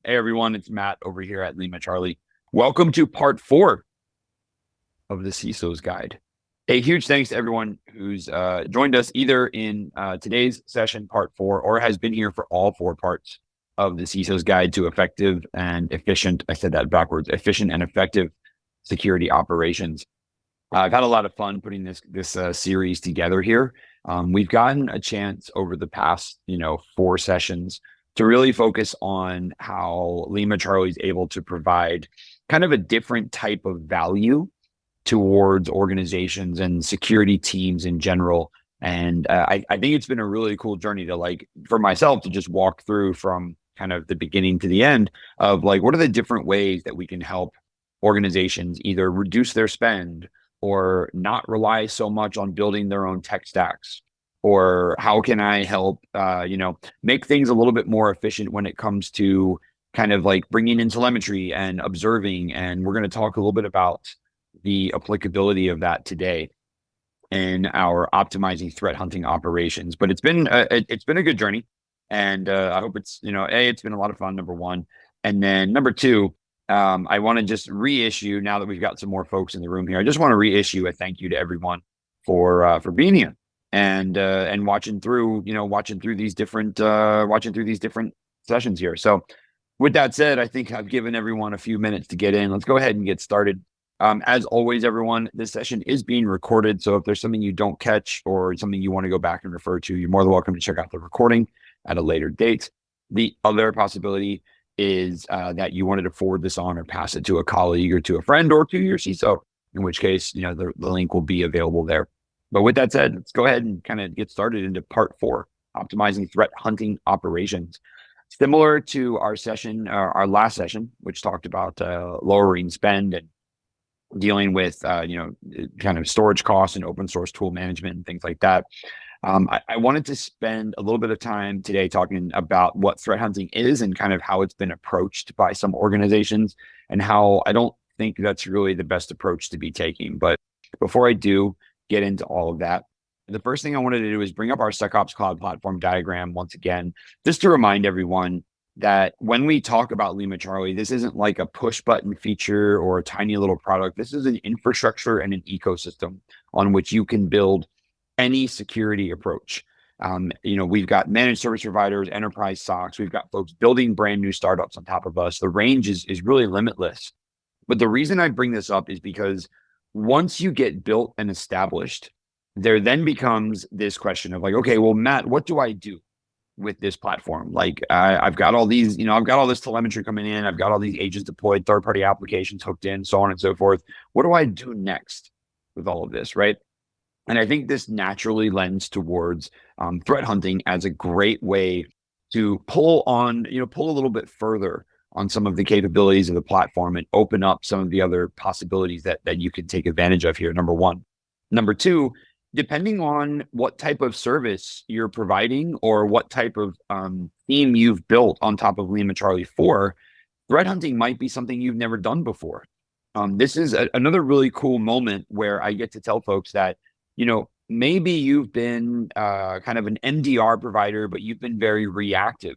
Hey everyone, it's Matt over here at LimaCharlie. Welcome to part 4 of the CISOs guide. A huge thanks to everyone who's joined us either in today's session, part 4, or has been here for all 4 parts of the CISOs guide to effective and efficient. I said that backwards. Efficient and effective security operations. I've had a lot of fun putting this series together here. We've gotten a chance over the past 4 sessions to really focus on how LimaCharlie is able to provide kind of a different type of value towards organizations and security teams in general. And I think it's been a really cool journey to for myself to just walk through from kind of the beginning to the end of what are the different ways that we can help organizations either reduce their spend or not rely so much on building their own tech stacks, or how can I help, make things a little bit more efficient when it comes to kind of bringing in telemetry and observing. And we're going to talk a little bit about the applicability of that today in our optimizing threat hunting operations. But it's been a good journey, and I hope it's it's been a lot of fun. Number one, and then number two, I want to just reissue, now that we've got some more folks in the room here, I just want to reissue a thank you to everyone for being here and watching through these different sessions here. So with that said, I think I've given everyone a few minutes to get in. Let's go ahead and get started. As always, everyone, this session is being recorded. So if there's something you don't catch or something you want to go back and refer to, you're more than welcome to check out the recording at a later date. The other possibility is that you wanted to forward this on or pass it to a colleague or to a friend or to your CISO, in which case, the link will be available there. But with that said, let's go ahead and kind of get started into part 4, optimizing threat hunting operations. Similar to our session, our last session, which talked about lowering spend and dealing with, kind of storage costs and open source tool management and things like that. I wanted to spend a little bit of time today talking about what threat hunting is and kind of how it's been approached by some organizations, and how I don't think that's really the best approach to be taking. But before I do get into all of that, the first thing I wanted to do is bring up our SecOps Cloud Platform diagram once again, just to remind everyone that when we talk about LimaCharlie, this isn't like a push button feature or a tiny little product. This is an infrastructure and an ecosystem on which you can build any security approach. We've got managed service providers, enterprise SOCs. We've got folks building brand new startups on top of us. The range is really limitless. But the reason I bring this up is because once you get built and established, there then becomes this question of okay, well, Matt, what do I do with this platform? I've got all these, I've got all this telemetry coming in. I've got all these agents deployed, third-party applications hooked in, so on and so forth. What do I do next with all of this, right? And I think this naturally lends towards threat hunting as a great way to pull a little bit further on some of the capabilities of the platform and open up some of the other possibilities that you can take advantage of here, number one. Number two, depending on what type of service you're providing or what type of theme you've built on top of LimaCharlie 4, threat hunting might be something you've never done before. This is another really cool moment where I get to tell folks that, maybe you've been kind of an MDR provider, but you've been very reactive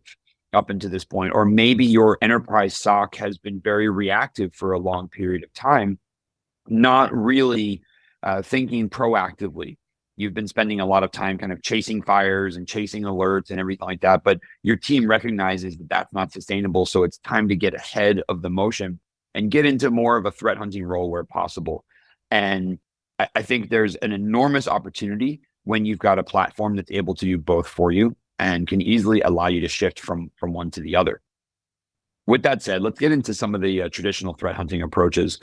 up until this point, or maybe your enterprise SOC has been very reactive for a long period of time, not really thinking proactively. You've been spending a lot of time kind of chasing fires and chasing alerts and everything like that, but your team recognizes that that's not sustainable. So it's time to get ahead of the motion and get into more of a threat hunting role where possible. And I think there's an enormous opportunity when you've got a platform that's able to do both for you and can easily allow you to shift from one to the other. With that said, let's get into some of the traditional threat hunting approaches.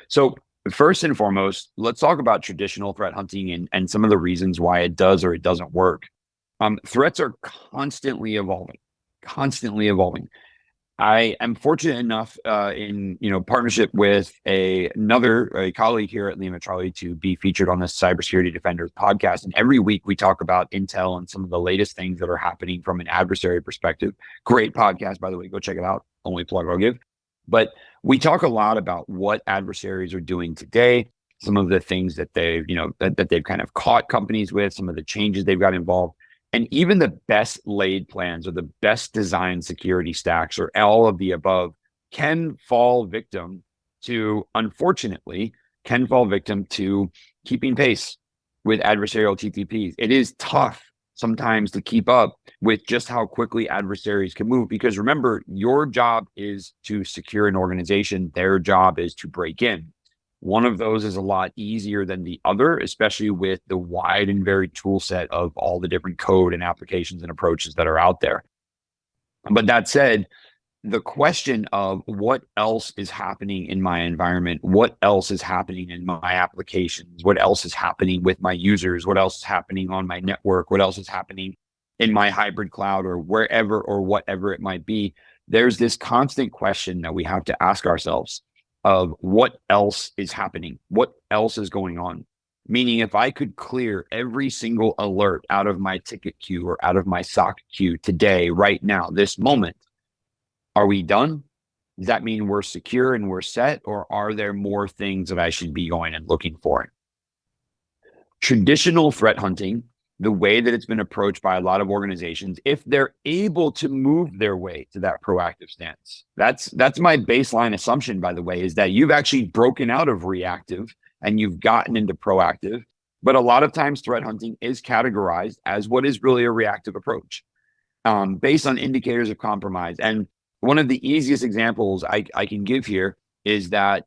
So first and foremost, let's talk about traditional threat hunting and some of the reasons why it does or it doesn't work. Threats are constantly evolving. I am fortunate enough in partnership with a colleague here at LimaCharlie to be featured on the Cybersecurity Defenders podcast. And every week we talk about intel and some of the latest things that are happening from an adversary perspective. Great podcast, by the way. Go check it out. Only plug I'll give. But we talk a lot about what adversaries are doing today, some of the things that they've kind of caught companies with, some of the changes they've got involved. And even the best laid plans or the best designed security stacks or all of the above can fall victim to, unfortunately, keeping pace with adversarial TTPs. It is tough sometimes to keep up with just how quickly adversaries can move, because remember, your job is to secure an organization. Their job is to break in. One of those is a lot easier than the other, especially with the wide and varied tool set of all the different code and applications and approaches that are out there. But that said, the question of what else is happening in my environment, what else is happening in my applications, what else is happening with my users, what else is happening on my network, what else is happening in my hybrid cloud or wherever or whatever it might be, there's this constant question that we have to ask ourselves of what else is happening, what else is going on. Meaning, if I could clear every single alert out of my ticket queue or out of my SOC queue today, right now, this moment, are we done? Does that mean we're secure and we're set, or are there more things that I should be going and looking for? Traditional threat hunting, the way that it's been approached by a lot of organizations, if they're able to move their way to that proactive stance, that's my baseline assumption, by the way, is that you've actually broken out of reactive and you've gotten into proactive. But a lot of times threat hunting is categorized as what is really a reactive approach, based on indicators of compromise. And one of the easiest examples I can give here is that,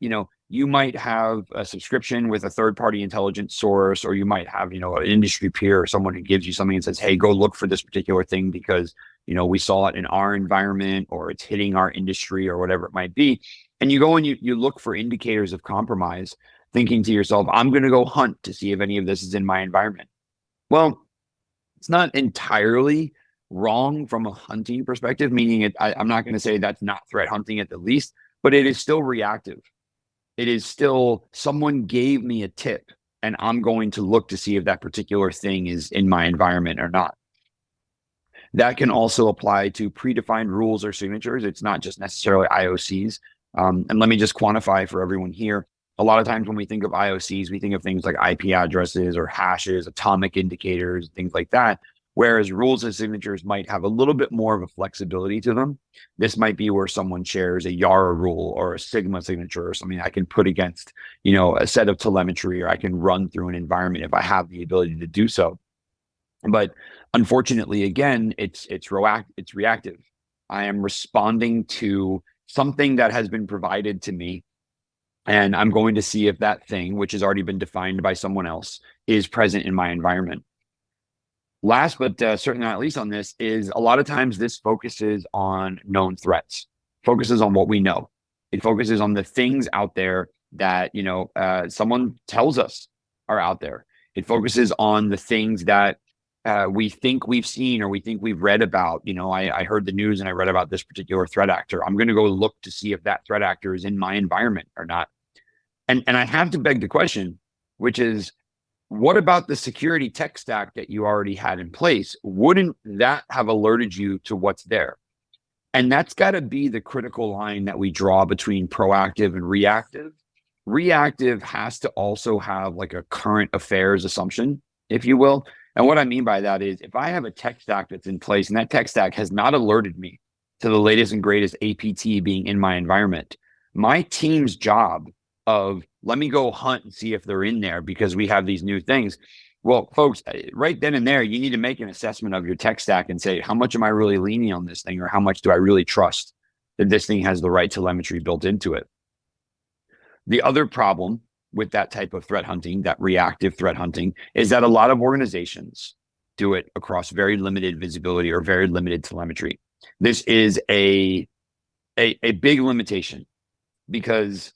you might have a subscription with a third-party intelligence source, or you might have, an industry peer or someone who gives you something and says, hey, go look for this particular thing because, we saw it in our environment or it's hitting our industry or whatever it might be. And you go and you look for indicators of compromise, thinking to yourself, I'm going to go hunt to see if any of this is in my environment. Well, it's not entirely wrong from a hunting perspective, meaning I'm not going to say that's not threat hunting at the least, but it is still reactive. It is still someone gave me a tip and I'm going to look to see if that particular thing is in my environment or not. That can also apply to predefined rules or signatures. It's not just necessarily IOCs. And let me just quantify for everyone here. A lot of times when we think of IOCs, we think of things like IP addresses or hashes, atomic indicators, things like that. Whereas rules and signatures might have a little bit more of a flexibility to them. This might be where someone shares a Yara rule or a Sigma signature or something I can put against, a set of telemetry, or I can run through an environment if I have the ability to do so. But unfortunately, again, it's reactive. I am responding to something that has been provided to me, and I'm going to see if that thing, which has already been defined by someone else, is present in my environment. Last, but certainly not least on this, is a lot of times this focuses on known threats, focuses on what we know. It focuses on the things out there that, someone tells us are out there. It focuses on the things that we think we've seen or we think we've read about. I heard the news and I read about this particular threat actor. I'm going to go look to see if that threat actor is in my environment or not. And I have to beg the question, which is, what about the security tech stack that you already had in place? Wouldn't that have alerted you to what's there? And that's got to be the critical line that we draw between proactive and reactive. Reactive has to also have like a current affairs assumption, if you will. And what I mean by that is, if I have a tech stack that's in place and that tech stack has not alerted me to the latest and greatest APT being in my environment, my team's job of let me go hunt and see if they're in there because we have these new things. Well, folks, right then and there, you need to make an assessment of your tech stack and say, how much am I really leaning on this thing, or how much do I really trust that this thing has the right telemetry built into it? The other problem with that type of threat hunting, that reactive threat hunting, is that a lot of organizations do it across very limited visibility or very limited telemetry. This is a big limitation because,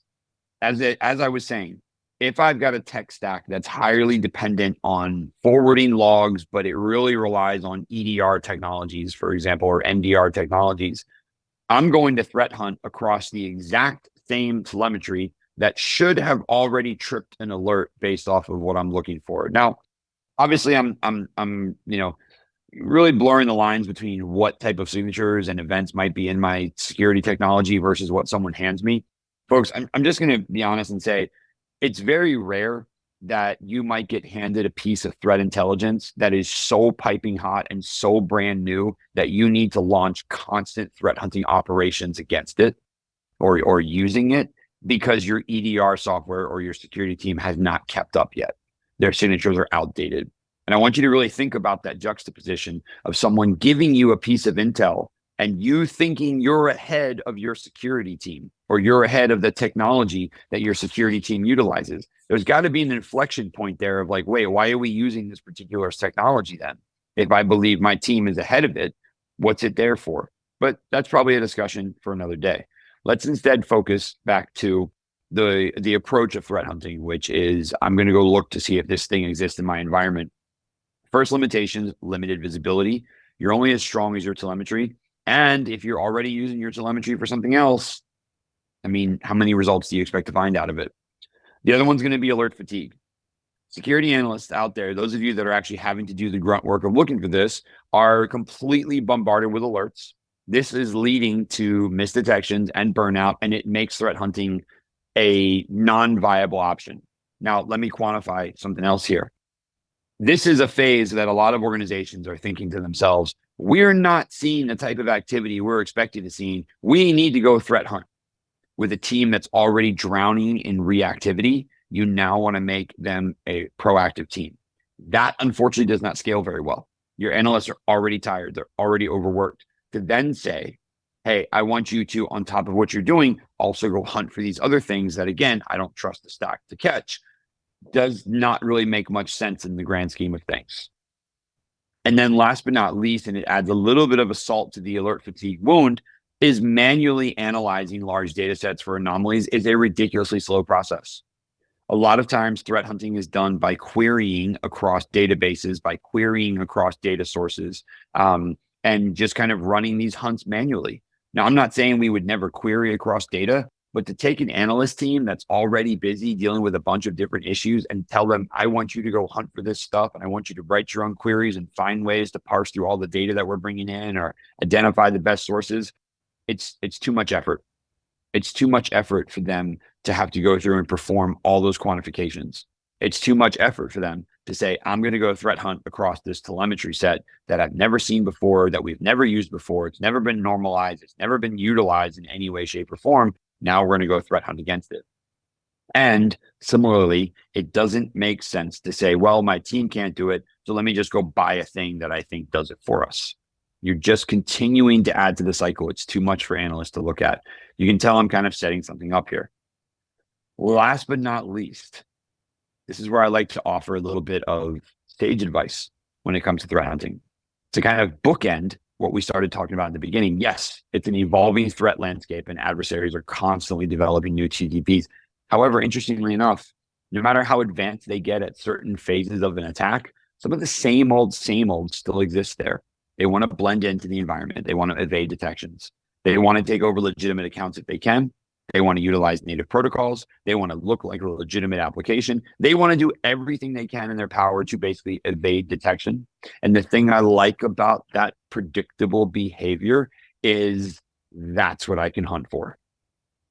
as I was saying, if I've got a tech stack that's highly dependent on forwarding logs, but it really relies on EDR technologies, for example, or NDR technologies, I'm going to threat hunt across the exact same telemetry that should have already tripped an alert based off of what I'm looking for. Now, obviously, I'm really blurring the lines between what type of signatures and events might be in my security technology versus what someone hands me. Folks, I'm just going to be honest and say it's very rare that you might get handed a piece of threat intelligence that is so piping hot and so brand new that you need to launch constant threat hunting operations against it or using it because your EDR software or your security team has not kept up yet. Their signatures are outdated. And I want you to really think about that juxtaposition of someone giving you a piece of intel and you thinking you're ahead of your security team or you're ahead of the technology that your security team utilizes. There's got to be an inflection point there of like, wait, why are we using this particular technology then? If I believe my team is ahead of it, what's it there for? But that's probably a discussion for another day. Let's instead focus back to the approach of threat hunting, which is I'm going to go look to see if this thing exists in my environment. First limitations, limited visibility. You're only as strong as your telemetry. And if you're already using your telemetry for something else, I mean, how many results do you expect to find out of it? The other one's going to be alert fatigue. Security analysts out there, those of you that are actually having to do the grunt work of looking for this, are completely bombarded with alerts. This is leading to misdetections and burnout, and it makes threat hunting a non-viable option. Now, let me quantify something else here. This is a phase that a lot of organizations are thinking to themselves, we're not seeing the type of activity we're expecting to see. We need to go threat hunt. With a team that's already drowning in reactivity, you now want to make them a proactive team. That unfortunately does not scale very well. Your analysts are already tired. They're already overworked. To then say, hey, I want you to, on top of what you're doing, also go hunt for these other things that, again, I don't trust the stock to catch, does not really make much sense in the grand scheme of things. And then last but not least, and it adds a little bit of a salt to the alert fatigue wound, is manually analyzing large data sets for anomalies is a ridiculously slow process. A lot of times threat hunting is done by querying across databases, by querying across data sources, and just kind of running these hunts manually. Now, I'm not saying we would never query across data, but to take an analyst team that's already busy dealing with a bunch of different issues and tell them, I want you to go hunt for this stuff, and I want you to write your own queries and find ways to parse through all the data that we're bringing in or identify the best sources, it's too much effort. It's too much effort for them to have to go through and perform all those quantifications. It's too much effort for them to say, I'm going to go threat hunt across this telemetry set that I've never seen before, that we've never used before. It's never been normalized. It's never been utilized in any way, shape, or form. Now we're going to go threat hunt against it. And similarly, it doesn't make sense to say, well, my team can't do it, so let me just go buy a thing that I think does it for us. You're just continuing to add to the cycle. It's too much for analysts to look at. You can tell I'm kind of setting something up here. Last but not least, this is where I like to offer a little bit of stage advice when it comes to threat hunting. To kind of bookend what we started talking about in the beginning. Yes, it's an evolving threat landscape and adversaries are constantly developing new TTPs. However, interestingly enough, no matter how advanced they get at certain phases of an attack, some of the same old still exists there. They want to blend into the environment. They want to evade detections. They want to take over legitimate accounts if they can. They want to utilize native protocols. They want to look like a legitimate application. They want to do everything they can in their power to basically evade detection. And the thing I like about that predictable behavior is that's what I can hunt for.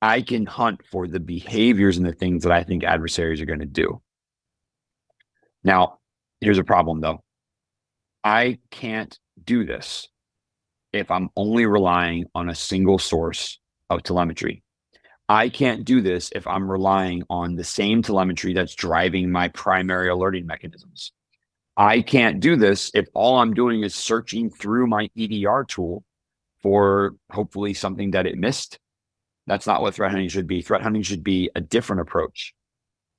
I can hunt for the behaviors and the things that I think adversaries are going to do. Now, here's a problem though. I can't do this if I'm only relying on a single source of telemetry. I can't do this if I'm relying on the same telemetry that's driving my primary alerting mechanisms. I can't do this if all I'm doing is searching through my EDR tool for hopefully something that it missed. That's not what threat hunting should be. Threat hunting should be a different approach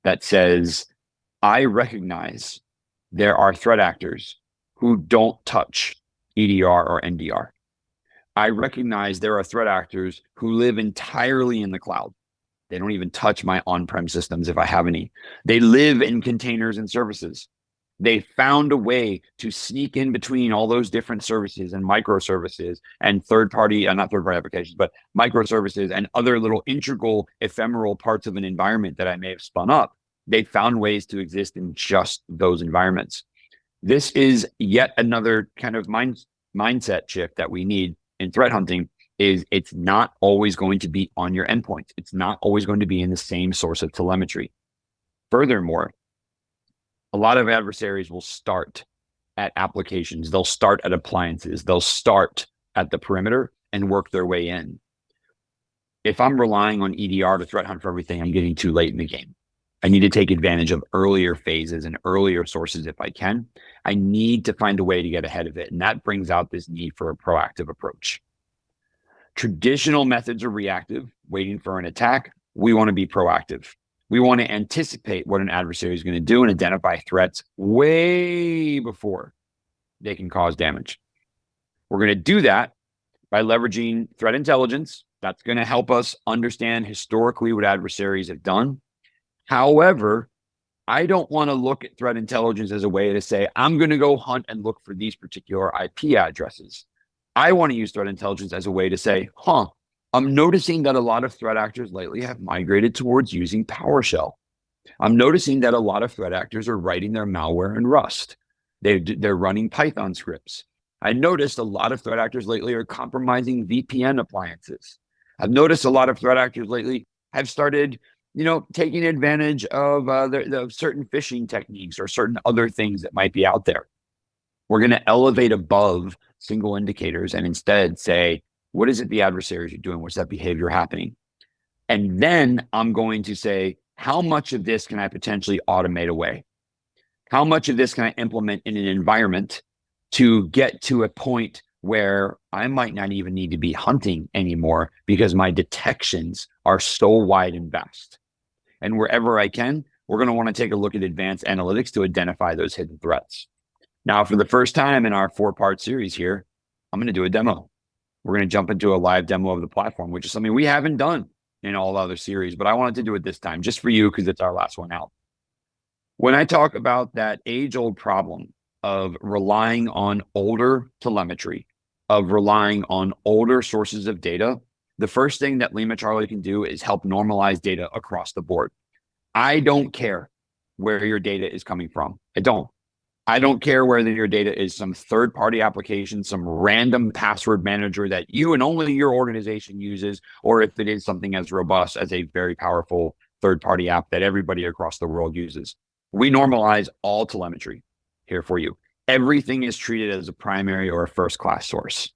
that says, I recognize there are threat actors who don't touch EDR or NDR. I recognize there are threat actors who live entirely in the cloud. They don't even touch my on-prem systems if I have any. They live in containers and services. They found a way to sneak in between all those different services and microservices and third-party, not third-party applications, but microservices and other little integral, ephemeral parts of an environment that I may have spun up. They found ways to exist in just those environments. This is yet another kind of mindset shift that we need in threat hunting. Is it's not always going to be on your endpoint. It's not always going to be in the same source of telemetry. Furthermore, A lot of adversaries will start at applications. They'll start at appliances. They'll start at the perimeter and work their way in. If I'm relying on EDR to threat hunt for everything, I'm getting too late in the game. I need to take advantage of earlier phases and earlier sources if I can. I need to find a way to get ahead of it. And that brings out this need for a proactive approach. Traditional methods are reactive, waiting for an attack. We want to be proactive. We want to anticipate what an adversary is going to do and identify threats way before they can cause damage. We're going to do that by leveraging threat intelligence. That's going to help us understand historically what adversaries have done. However, I don't want to look at threat intelligence as a way to say, I'm going to go hunt and look for these particular IP addresses. I want to use threat intelligence as a way to say, I'm noticing that a lot of threat actors lately have migrated towards using PowerShell. I'm noticing that a lot of threat actors are writing their malware in Rust. They're running Python scripts. I noticed a lot of threat actors lately are compromising VPN appliances. I've noticed a lot of threat actors lately have started, taking advantage of the certain phishing techniques or certain other things that might be out there. We're going to elevate above single indicators and instead say, what is it the adversaries are doing? What's that behavior happening? And then I'm going to say, how much of this can I potentially automate away? How much of this can I implement in an environment to get to a point where I might not even need to be hunting anymore because my detections are so wide and vast? And wherever I can, we're going to want to take a look at advanced analytics to identify those hidden threats. Now, for the first time in our 4-part series here, I'm going to do a demo. We're going to jump into a live demo of the platform, which is something we haven't done in all other series, but I wanted to do it this time just for you because it's our last one out. When I talk about that age-old problem of relying on older telemetry, of relying on older sources of data, the first thing that LimaCharlie can do is help normalize data across the board. I don't care where your data is coming from. I don't care whether your data is some third-party application, some random password manager that you and only your organization uses, or if it is something as robust as a very powerful third-party app that everybody across the world uses. We normalize all telemetry here for you. Everything is treated as a primary or a first-class source.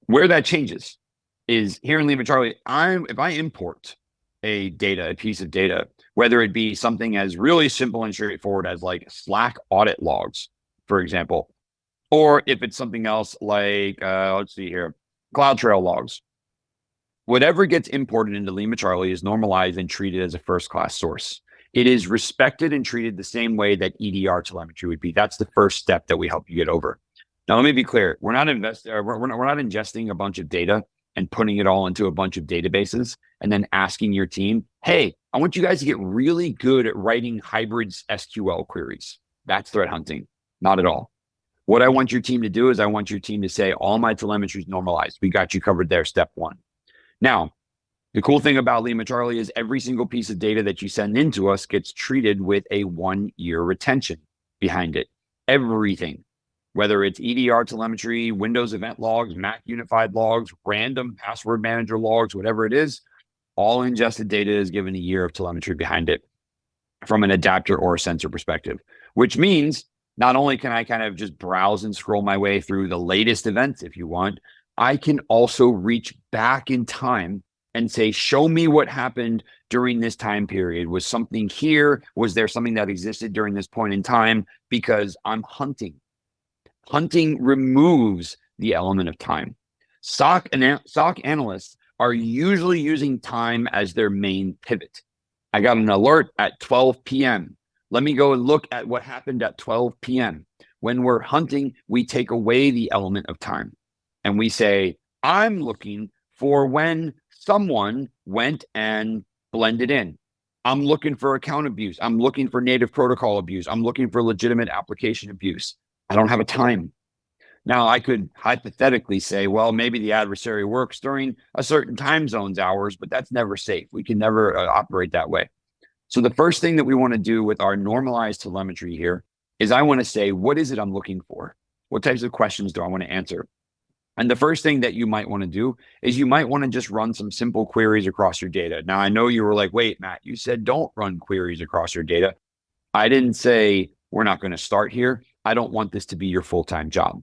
Where that changes is here in LimaCharlie, if I import a piece of data, whether it be something as really simple and straightforward as like Slack audit logs, for example, or if it's something else like, let's see here, CloudTrail logs. Whatever gets imported into LimaCharlie is normalized and treated as a first-class source. It is respected and treated the same way that EDR telemetry would be. That's the first step that we help you get over. Now, let me be clear. We're not ingesting a bunch of data and putting it all into a bunch of databases and then asking your team, hey, I want you guys to get really good at writing hybrid SQL queries. That's threat hunting. Not at all. What I want your team to do is I want your team to say, all my telemetry is normalized. We got you covered there, step one. Now, the cool thing about LimaCharlie is every single piece of data that you send into us gets treated with a 1-year retention behind it. Everything. Whether it's EDR telemetry, Windows event logs, Mac unified logs, random password manager logs, whatever it is, all ingested data is given a year of telemetry behind it from an adapter or a sensor perspective, which means not only can I kind of just browse and scroll my way through the latest events if you want, I can also reach back in time and say, show me what happened during this time period. Was something here? Was there something that existed during this point in time? Because I'm hunting. Hunting removes the element of time. SOC analysts are usually using time as their main pivot. I got an alert at 12 p.m. Let me go and look at what happened at 12 p.m. When we're hunting, we take away the element of time. And we say, I'm looking for when someone went and blended in. I'm looking for account abuse. I'm looking for native protocol abuse. I'm looking for legitimate application abuse. I don't have a time. Now, I could hypothetically say, well, maybe the adversary works during a certain time zone's hours, but that's never safe. We can never operate that way. So the first thing that we want to do with our normalized telemetry here is I want to say, what is it I'm looking for? What types of questions do I want to answer? And the first thing that you might want to do is you might want to just run some simple queries across your data. Now, I know you were like, wait, Matt, you said don't run queries across your data. I didn't say, we're not going to start here. I don't want this to be your full-time job.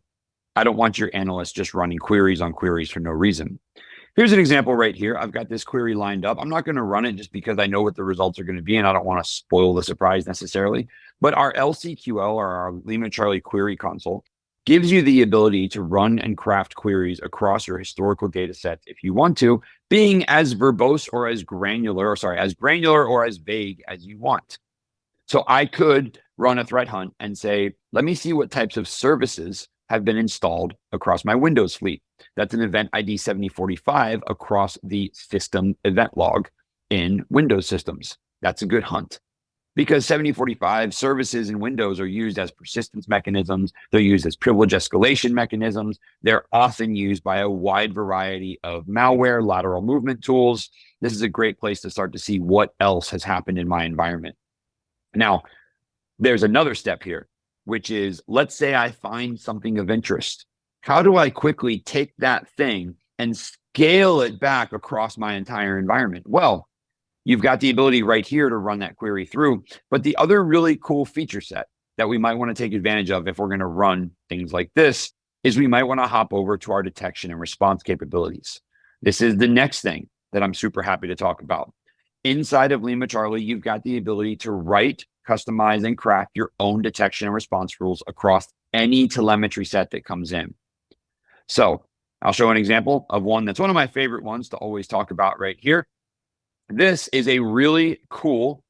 I don't want your analyst just running queries on queries for no reason. Here's an example right here. I've got this query lined up. I'm not going to run it just because I know what the results are going to be, and I don't want to spoil the surprise necessarily. But our LCQL, or our LimaCharlie query console, gives you the ability to run and craft queries across your historical data set if you want to, being as verbose or as granular, or as vague as you want. So I could run a threat hunt and say, let me see what types of services have been installed across my Windows fleet. That's an event ID 7045 across the system event log in Windows systems. That's a good hunt, because 7045 services in Windows are used as persistence mechanisms. They're used as privilege escalation mechanisms. They're often used by a wide variety of malware, lateral movement tools. This is a great place to start to see what else has happened in my environment. Now, there's another step here, which is, let's say I find something of interest. How do I quickly take that thing and scale it back across my entire environment? Well, you've got the ability right here to run that query through. But the other really cool feature set that we might want to take advantage of if we're going to run things like this is we might want to hop over to our detection and response capabilities. This is the next thing that I'm super happy to talk about. Inside of LimaCharlie, you've got the ability to write, customize, and craft your own detection and response rules across any telemetry set that comes in. So I'll show an example of one that's one of my favorite ones to always talk about right here. This is a really cool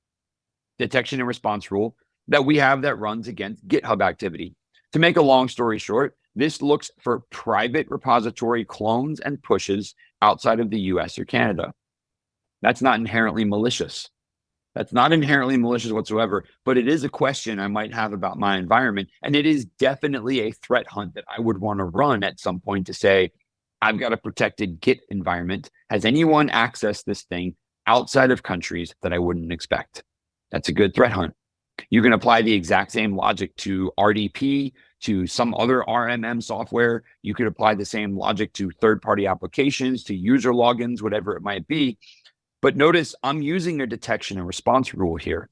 detection and response rule that we have that runs against GitHub activity. To make a long story short, this looks for private repository clones and pushes outside of the US or Canada. That's not inherently malicious. That's not inherently malicious whatsoever, but it is a question I might have about my environment. And it is definitely a threat hunt that I would want to run at some point to say, I've got a protected Git environment. Has anyone accessed this thing outside of countries that I wouldn't expect? That's a good threat hunt. You can apply the exact same logic to RDP, to some other RMM software. You could apply the same logic to third-party applications, to user logins, whatever it might be. But notice I'm using a detection and response rule here.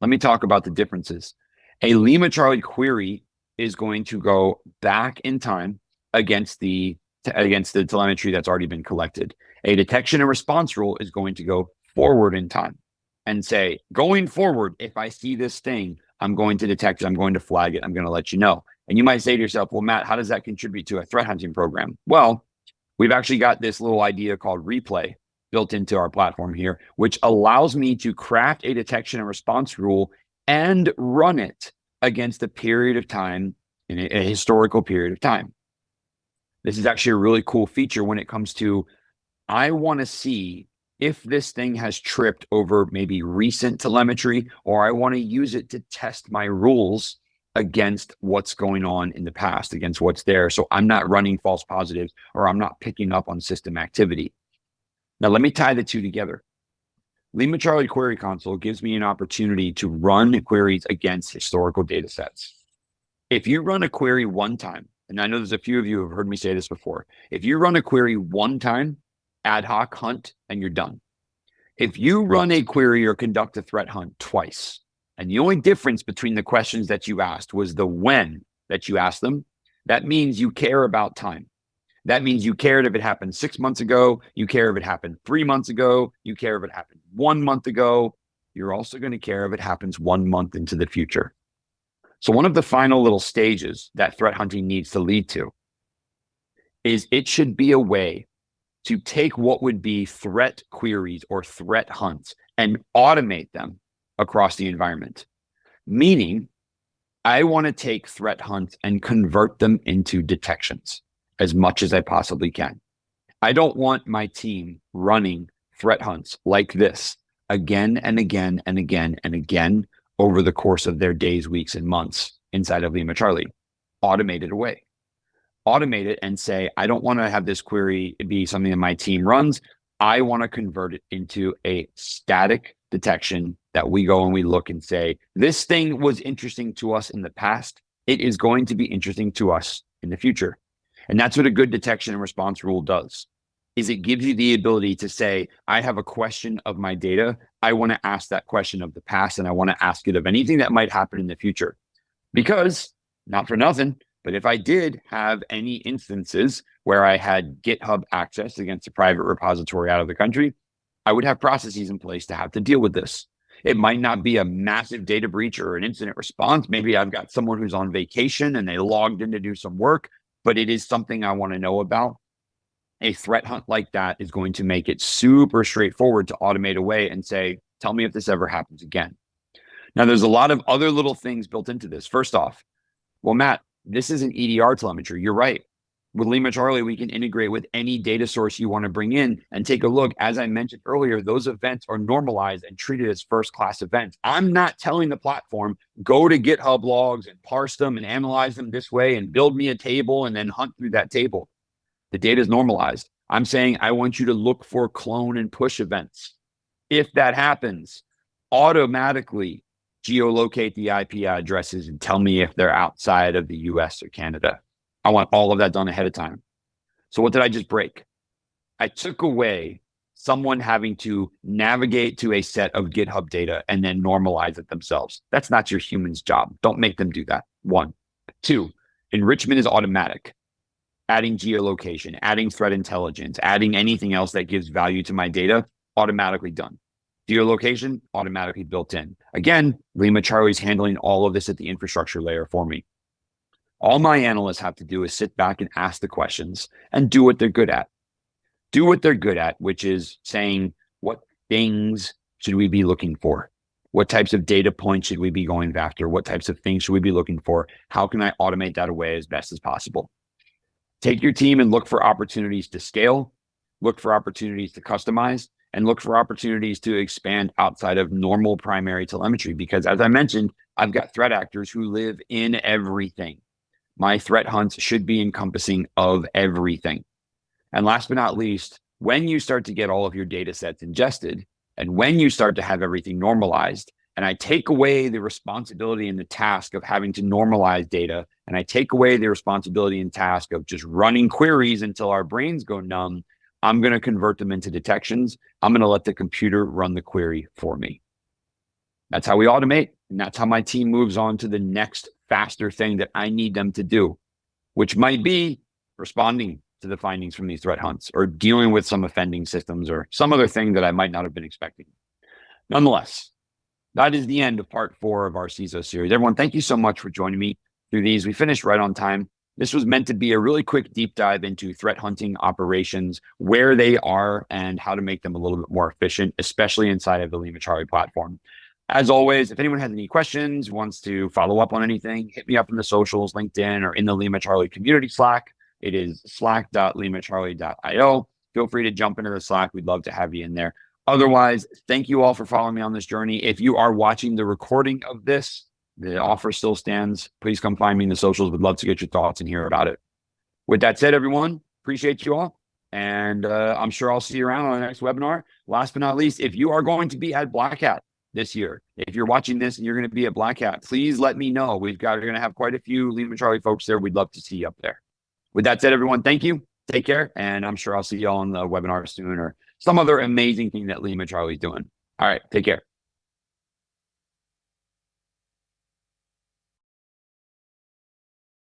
Let me talk about the differences. A LimaCharlie query is going to go back in time against the telemetry that's already been collected. A detection and response rule is going to go forward in time and say, going forward, if I see this thing, I'm going to detect it, I'm going to flag it, I'm going to let you know. And you might say to yourself, well, Matt, how does that contribute to a threat hunting program? Well, we've actually got this little idea called replay built into our platform here, which allows me to craft a detection and response rule and run it against a period of time, in a historical period of time. This is actually a really cool feature when it comes to, I want to see if this thing has tripped over maybe recent telemetry, or I want to use it to test my rules against what's going on in the past, against what's there. So I'm not running false positives, or I'm not picking up on system activity. Now, let me tie the two together. LimaCharlie Query Console gives me an opportunity to run queries against historical data sets. If you run a query one time, and I know there's a few of you who have heard me say this before, if you run a query one time, ad hoc hunt, and you're done. If you run a query or conduct a threat hunt twice, and the only difference between the questions that you asked was the when that you asked them, that means you care about time. That means you cared if it happened 6 months ago, you care if it happened 3 months ago, you care if it happened 1 month ago. You're also going to care if it happens 1 month into the future. So one of the final little stages that threat hunting needs to lead to is it should be a way to take what would be threat queries or threat hunts and automate them across the environment. Meaning, I want to take threat hunts and convert them into detections as much as I possibly can. I don't want my team running threat hunts like this again and again and again and again over the course of their days, weeks, and months inside of LimaCharlie. Automate it away. Automate it and say, I don't want to have this query be something that my team runs. I want to convert it into a static detection that we go and we look and say, this thing was interesting to us in the past. It is going to be interesting to us in the future. And that's what a good detection and response rule does, is it gives you the ability to say, I have a question of my data I want to ask that question of the past, and I want to ask it of anything that might happen in the future. Because, not for nothing, but if I did have any instances where I had GitHub access against a private repository out of the country, I would have processes in place to have to deal with this. It might not be a massive data breach or an incident response. Maybe I've got someone who's on vacation and they logged in to do some work, but it is something I want to know about. A threat hunt like that is going to make it super straightforward to automate away and say, tell me if this ever happens again. Now, there's a lot of other little things built into this. First off, well, Matt, this is an EDR telemetry. You're right. With LimaCharlie, we can integrate with any data source you want to bring in and take a look. As I mentioned earlier, those events are normalized and treated as first-class events. I'm not telling the platform, go to GitHub logs and parse them and analyze them this way and build me a table and then hunt through that table. The data is normalized. I'm saying I want you to look for clone and push events. If that happens, automatically geolocate the IP addresses and tell me if they're outside of the US or Canada. I want all of that done ahead of time. So what did I just break? I took away someone having to navigate to a set of GitHub data and then normalize it themselves. That's not your human's job. Don't make them do that. 1. 2, enrichment is automatic. Adding geolocation, adding threat intelligence, adding anything else that gives value to my data, automatically done. Geolocation, automatically built in. Again, LimaCharlie's handling all of this at the infrastructure layer for me. All my analysts have to do is sit back and ask the questions and do what they're good at. Do what they're good at, which is saying, what things should we be looking for? What types of data points should we be going after? What types of things should we be looking for? How can I automate that away as best as possible? Take your team and look for opportunities to scale, look for opportunities to customize, and look for opportunities to expand outside of normal primary telemetry. Because as I mentioned, I've got threat actors who live in everything. My threat hunts should be encompassing of everything. And last but not least, when you start to get all of your data sets ingested, and when you start to have everything normalized, and I take away the responsibility and the task of having to normalize data, and I take away the responsibility and task of just running queries until our brains go numb, I'm going to convert them into detections. I'm going to let the computer run the query for me. That's how we automate, and that's how my team moves on to the next faster thing that I need them to do, which might be responding to the findings from these threat hunts or dealing with some offending systems or some other thing that I might not have been expecting. Nonetheless, that is the end of part 4 of our CISO series. Everyone, thank you so much for joining me through these. We finished right on time. This was meant to be a really quick deep dive into threat hunting operations, where they are and how to make them a little bit more efficient, especially inside of the LimaCharlie platform. As always, if anyone has any questions, wants to follow up on anything, hit me up in the socials, LinkedIn, or in the LimaCharlie community Slack. It is slack.limacharlie.io. Feel free to jump into the Slack. We'd love to have you in there. Otherwise, thank you all for following me on this journey. If you are watching the recording of this, the offer still stands. Please come find me in the socials. We'd love to get your thoughts and hear about it. With that said, everyone, appreciate you all. And I'm sure I'll see you around on the next webinar. Last but not least, if you are going to be at Black Hat this year, if you're watching this and you're going to be at Black Hat, please let me know. We're going to have quite a few LimaCharlie folks there. We'd love to see you up there. With that said, everyone, thank you. Take care. And I'm sure I'll see you all on the webinar soon or some other amazing thing that LimaCharlie is doing. All right. Take care.